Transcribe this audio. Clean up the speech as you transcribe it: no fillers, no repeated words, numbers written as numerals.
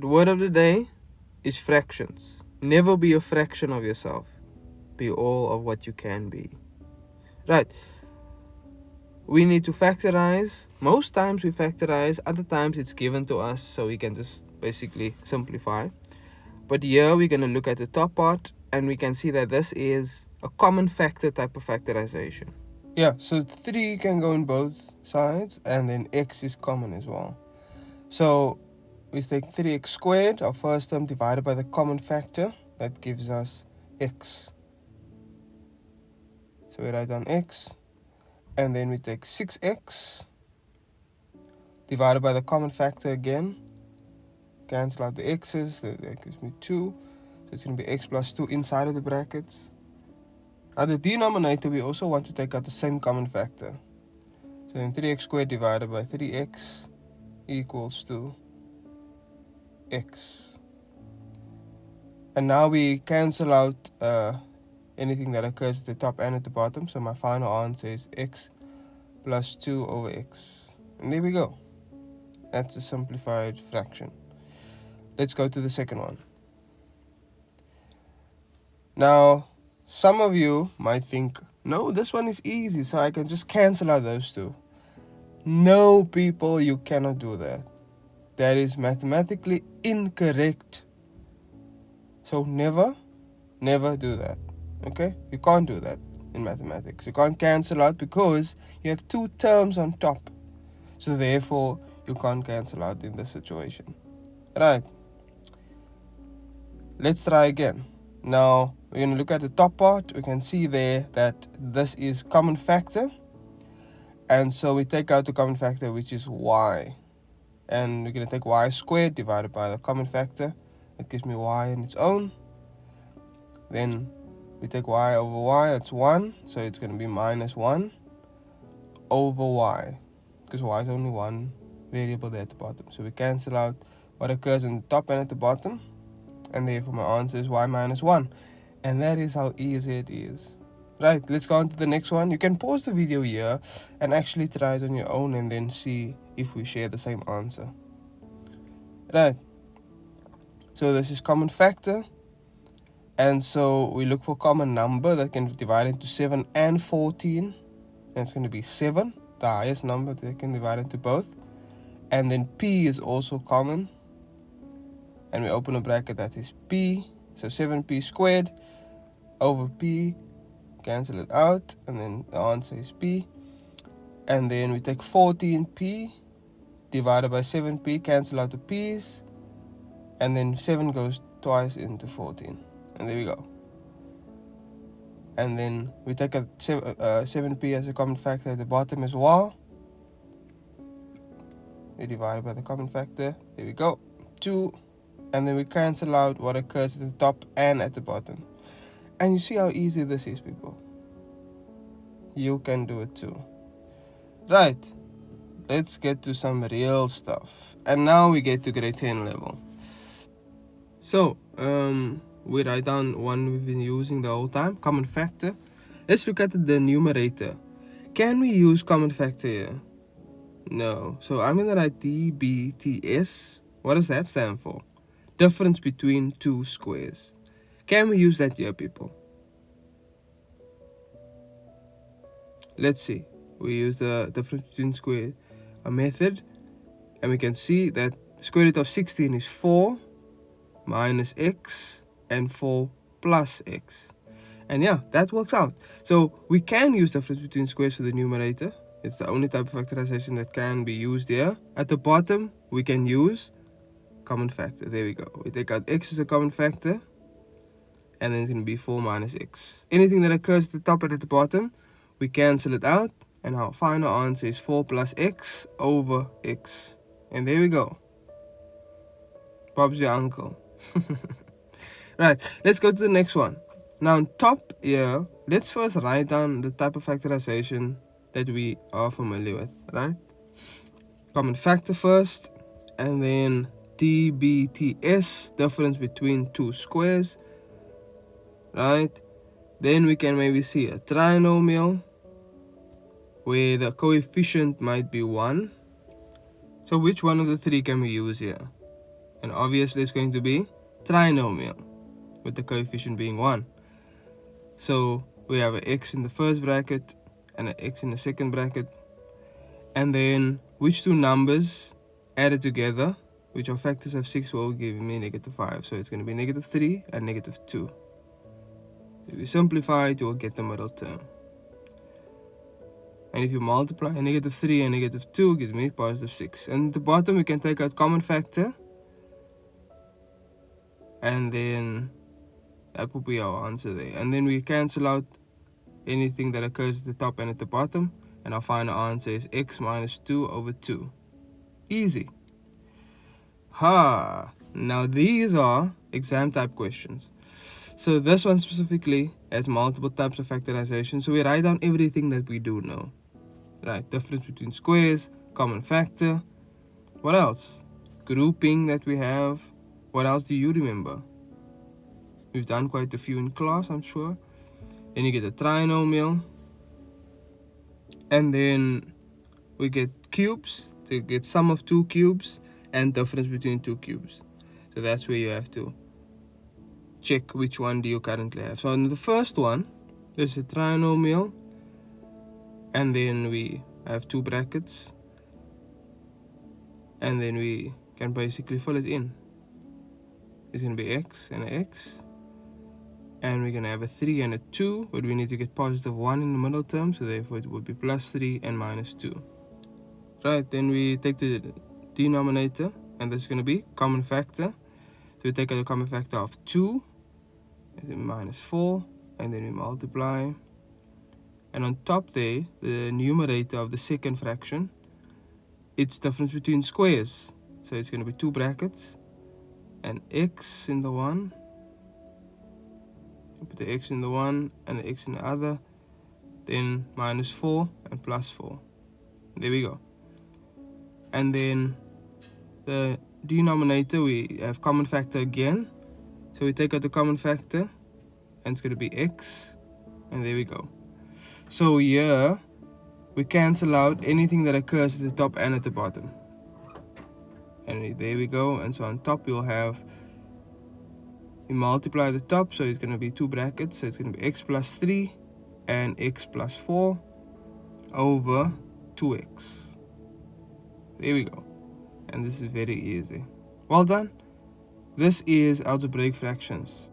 The word of the day is fractions. Never be a fraction of yourself. Be all of what you can be. Right. We need to factorize. Most times we factorize, other times it's given to us, so we can just basically simplify. But here we're going to look at the top part, and we can see that this is a common factor type of factorization. Yeah, so 3 can go in both sides, and then x is common as well. So we take 3x squared, our first term, divided by the common factor. That gives us x. So we write down x. And then we take 6x divided by the common factor again. Cancel out the x's. That gives me 2. So it's going to be x plus 2 inside of the brackets. Now the denominator, we also want to take out the same common factor. So then 3x squared divided by 3x equals to x. And now we cancel out anything that occurs at the top and at the bottom. So my final answer is x plus 2 over x. And there we go. That's a simplified fraction. Let's go to the second one. Now, some of you might think, no, this one is easy, so I can just cancel out those two. No, people, you cannot do that. That is mathematically incorrect. So never do that. Okay? You can't do that in mathematics. You can't cancel out because you have 2 terms on top. So therefore, you can't cancel out in this situation. Right. Let's try again. Now, we're going to look at the top part. We can see there that this is common factor. And so we take out the common factor, which is y. And we're going to take y squared divided by the common factor. That gives me y on its own. Then we take y over y, that's 1. So it's going to be minus 1 over y. Because y is only one variable there at the bottom. So we cancel out what occurs in the top and at the bottom. And therefore my answer is y minus 1. And that is how easy it is. Right, let's go on to the next one. You can pause the video here and actually try it on your own and then see if we share the same answer. Right. So this is common factor. And so we look for common number that can divide into 7 and 14. And it's going to be 7, the highest number that can divide into both. And then p is also common. And we open a bracket that is p. So 7p squared over p. Cancel it out. And then the answer is p. And then we take 14p divided by 7p. Cancel out the p's. And then 7 goes twice into 14. And there we go. And then we take a 7p as a common factor at the bottom as well. We divide by the common factor. There we go. 2. And then we cancel out what occurs at the top and at the bottom. And you see how easy this is, people. You can do it too. Right. Let's get to some real stuff. And now we get to grade 10 level. So, we write down one we've been using the whole time, common factor. Let's look at the numerator. Can we use common factor here? No. So I'm going to write DBTS. What does that stand for? Difference between two squares. Can we use that here, people? Let's see. We use the difference between square method. And we can see that square root of 16 is 4 minus x and 4 plus x. And yeah, that works out. So we can use difference between squares for the numerator. It's the only type of factorization that can be used here. At the bottom, we can use common factor. There we go. We take out x as a common factor. And then it's going to be 4 minus x. Anything that occurs at the top and at the bottom, we cancel it out. And our final answer is 4 plus x over x. And there we go. Bob's your uncle. Right, let's go to the next one. Now on top here, let's first write down the type of factorization that we are familiar with, right? Common factor first, and then DBTS, difference between two squares, right? Then we can maybe see a trinomial where the coefficient might be 1. So which one of the three can we use here? And obviously it's going to be trinomial, with the coefficient being 1. So we have an x in the first bracket and an x in the second bracket. And then which two numbers added together, which are factors of 6, will give me -5. So it's going to be -3 and -2. If you simplify it, you will get the middle term. And if you multiply -3 and -2, gives me +6. And at the bottom, we can take out common factor. And then that will be our answer there. And then we cancel out anything that occurs at the top and at the bottom. And our final answer is x minus 2 over 2. Easy. Now these are exam type questions. So this one specifically has multiple types of factorization. So we write down everything that we do know. Right, difference between squares, common factor. What else? Grouping that we have. What else do you remember? We've done quite a few in class, I'm sure. Then you get a trinomial. And then we get cubes. So you get sum of 2 cubes and difference between 2 cubes. So that's where you have to check which one do you currently have. So in the first one, there's a trinomial. And then we have 2 brackets. And then we can basically fill it in. It's going to be x and x. And we're going to have a 3 and a 2. But we need to get +1 in the middle term. So therefore it would be +3 and -2. Right, then we take the denominator. And that's going to be common factor. So we take out the common factor of 2. And then -4. And then we multiply. And on top there, the numerator of the second fraction, it's difference between squares. So it's going to be 2 brackets. And x in the one. Put the x in the one and the x in the other. Then -4 and +4. There we go. And then the denominator, we have common factor again. So we take out the common factor. And it's going to be x. And there we go. So here, we cancel out anything that occurs at the top and at the bottom. And there we go. And so on top, you'll have, we multiply the top. So it's going to be 2 brackets. So it's going to be x plus 3 and x plus 4 over 2x. There we go. And this is very easy. Well done. This is algebraic fractions.